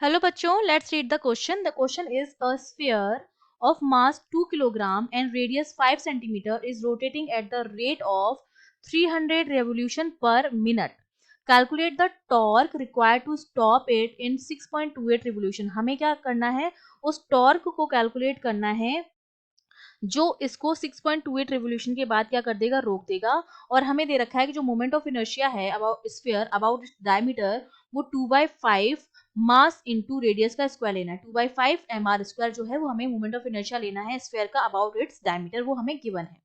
Hello बच्चों, let's read the question. The question is a sphere of mass 2 kilogram and radius 5 centimeter is rotating at the rate of 300 revolution per minute. Calculate the torque required to stop it in 6.28 revolution. हमें क्या करना है, उस torque को calculate करना है जो इसको 6.28 रिवोल्यूशन के बाद क्या कर देगा, रोक देगा। और हमें दे रखा है कि जो मोमेंट ऑफ इनर्शिया है अबाउट स्फीयर अबाउट डायमीटर वो 2/5 मास इनटू रेडियस का स्क्वायर लेना है। 2/5 mr स्क्वायर जो है वो हमें मोमेंट ऑफ इनर्शिया लेना है स्फीयर का अबाउट इट्स डायमीटर, वो हमें गिवन है।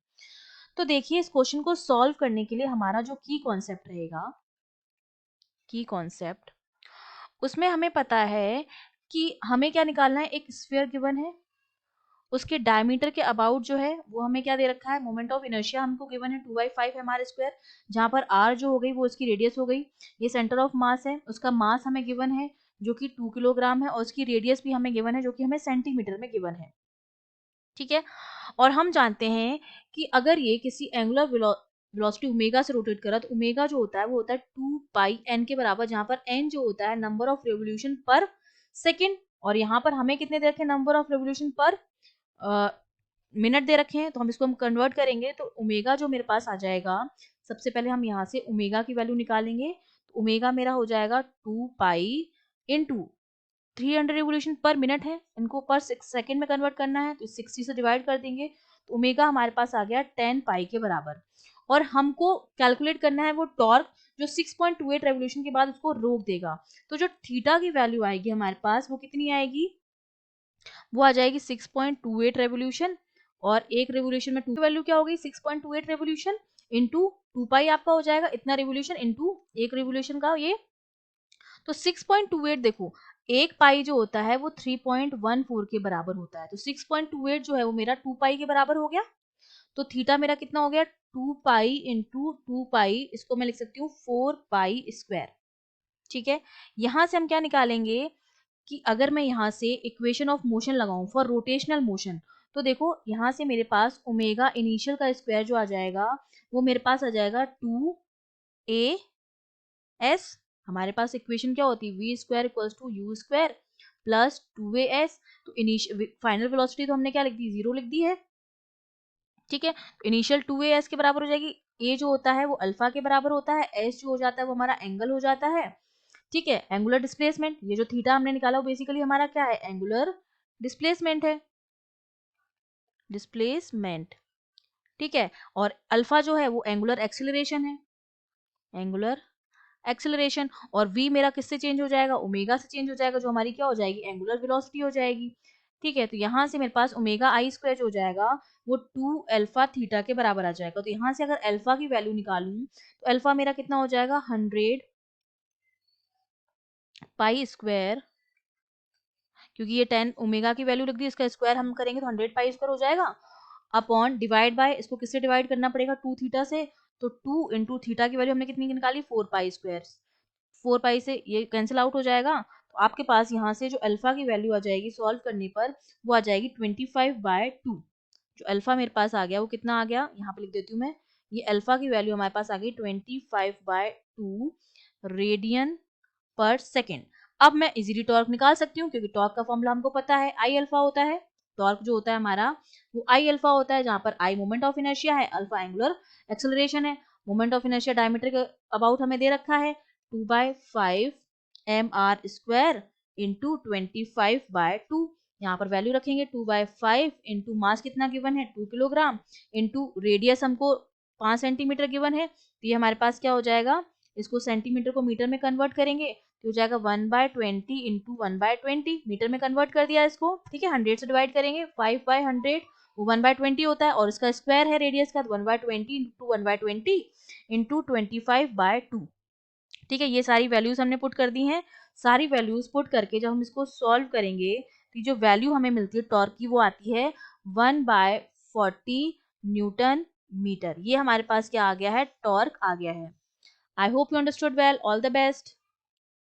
तो देखिए इस क्वेश्चन को सॉल्व करने के लिए हमारा जो की कॉन्सेप्ट रहेगा, की कॉन्सेप्ट, उसमें हमें पता है कि हमें क्या निकालना है, एक स्फीयर गिवन है, उसके डायमीटर के अबाउट जो है वो हमें क्या दे रखा है, मोमेंट ऑफ इनर्शिया हमको गिवन है 2/5 mr स्क्वायर, जहां पर r जो हो गई वो उसकी रेडियस हो गई। ये सेंटर ऑफ मास है, उसका मास हमें गिवन है जो कि 2 किलोग्राम है, और उसकी रेडियस भी हमें गिवन है जो कि हमें सेंटीमीटर में गिवन है। ठीक है, और हम जानते हैं कि अगर ये किसी एंगुलर वेलोसिटी ओमेगा से रोटेट कर रहा है तो ओमेगा जो होता है वो होता है 2πn के बराबर, जहां पर n जो होता है number of revolution per second, और यहाँ पर हमें कितने दे रखे, number of revolution per minute दे रखे हैं। तो हम इसको हम कन्वर्ट करेंगे तो ओमेगा जो मेरे पास आ जाएगा, सबसे पहले हम यहाँ से ओमेगा की वैल्यू निकालेंगे। तो ओमेगा मेरा हो जाएगा 2π इंटू 300 रिवोल्यूशन पर मिनट है, इनको पर सेकेंड में कन्वर्ट करना है तो 60 से डिवाइड कर देंगे तो ओमेगा हमारे पास आ गया 10π के बराबर। और हमको कैलकुलेट करना है वो टॉर्क जो 6.28 रेवोल्यूशन के बाद उसको रोक देगा। तो जो थीटा की वैल्यू आएगी हमारे पास वो कितनी आएगी, वो आ जाएगी 6.28 रेवोल्यूशन, और एक रेवोल्यूशन में टू वैल्यू क्या हो गई, 6.28 रेवोल्यूशन इंटू 2π आपका हो जाएगा इतना रेवोल्यूशन इंटू एक रेवोल्यूशन का ये। तो 6.28 देखो, एक पाई जो होता है वो 3.14 के बराबर होता है, तो 6.28 जो है वो मेरा 2π के बराबर हो गया। तो थीटा मेरा कितना हो गया, 2π इंटू 2π, इसको मैं लिख सकती हूँ 4π स्क्वायर। ठीक है, यहां से हम क्या निकालेंगे कि अगर मैं यहाँ से इक्वेशन ऑफ मोशन लगाऊं फॉर रोटेशनल मोशन, तो देखो यहाँ से मेरे पास ओमेगा इनिशियल का स्क्वायर जो आ जाएगा वो मेरे पास आ जाएगा 2as, हमारे पास इक्वेशन क्या होती है, v square equals to u square plus 2as। तो इनिशियल फाइनल वेलोसिटी तो हमने क्या लिख दी, 0 लिख दी है। ठीक है, इनिशियल 2as के बराबर हो जाएगी, a जो होता है वो अल्फा के बराबर होता है, s जो हो जाता है वो हमारा एंगल हो जाता है। ठीक है, एंगुलर डिस्प्लेसमेंट, ये जो थीटा हमने निकाला वो बेसिकली हमारा क्या है, एंगुलर डिस्प्लेसमेंट है, डिस्प्लेसमेंट। ठीक है, और अल्फा जो है वो एंगुलर एक्सेलरेशन है, एंगुलर एक्सेलरेशन। और v मेरा किससे चेंज हो जाएगा, ओमेगा से चेंज हो जाएगा, जो हमारी क्या हो जाएगी, एंगुलर वेलोसिटी हो जाएगी। ठीक है, तो यहाँ से मेरे पास ओमेगा आई स्क्वायर जो हो जाएगा वो 2 अल्फा थीटा के बराबर आ जाएगा। तो यहाँ से अगर अल्फा की वैल्यू निकालूं तो अल्फा मेरा कितना हो जाएगा, 100 पाई स्क्वायर, क्योंकि ये 10 ओमेगा की वैल्यू लिख दी, इसका स्क्वायर हम करेंगे तो 100 पाई स्क्वायर हो जाएगा, अपॉन डिवाइड बाय, इसको किससे डिवाइड करना पड़ेगा, 2 थीटा से। तो 2 इंटू थीटा की वैल्यू हमने कितनी निकाली, 4 पाई स्क्वायर, 4 पाई से ये कैंसिल आउट हो जाएगा। तो आपके पास यहाँ से जो अल्फा की वैल्यू आ जाएगी सॉल्व करने पर वो आ जाएगी 25/2। जो अल्फा मेरे पास आ गया वो कितना आ गया, यहाँ पे लिख देती हूँ मैं, ये अल्फा की वैल्यू हमारे पास आ गई 25/2 रेडियन पर सेकेंड। अब मैं इजीली टॉर्क निकाल सकती हूँ क्योंकि टॉर्क का फॉर्मूला हमको पता है, आई अल्फा होता है। टॉर्क जो होता है हमारा वो आई अल्फा होता है, जहां पर आई मोमेंट ऑफ इनर्शिया है, अल्फा एंगुलर एक्सेलरेशन है। मोमेंट ऑफ इनर्शिया डायमीटर के अबाउट हमें दे रखा है 2/5 mr स्क्वायर इंटू 25/2। यहाँ पर वैल्यू रखेंगे 2/5 इंटू मास कितना गिवन है 2 किलोग्राम इंटू रेडियस हमको 5 सेंटीमीटर गिवन है, तो ये हमारे पास क्या हो जाएगा, इसको सेंटीमीटर को मीटर में कन्वर्ट करेंगे तो हो जाएगा 1/20 इंटू 1/20, मीटर में कन्वर्ट कर दिया इसको। ठीक है, 100 से डिवाइड करेंगे, 5/100 वो 1/20 होता है, और इसका स्क्वायर है रेडियस का, 1/20 इंटू 1/20 इंटू 25/2। ठीक है, ये सारी वैल्यूज हमने पुट कर दी हैं। सारी वैल्यूज पुट करके जब हम इसको सॉल्व करेंगे तो जो वैल्यू हमें मिलती है टॉर्क की वो आती है 1/40 न्यूटन मीटर। ये हमारे पास क्या आ गया है, टॉर्क आ गया है। I hope you understood well, all the best.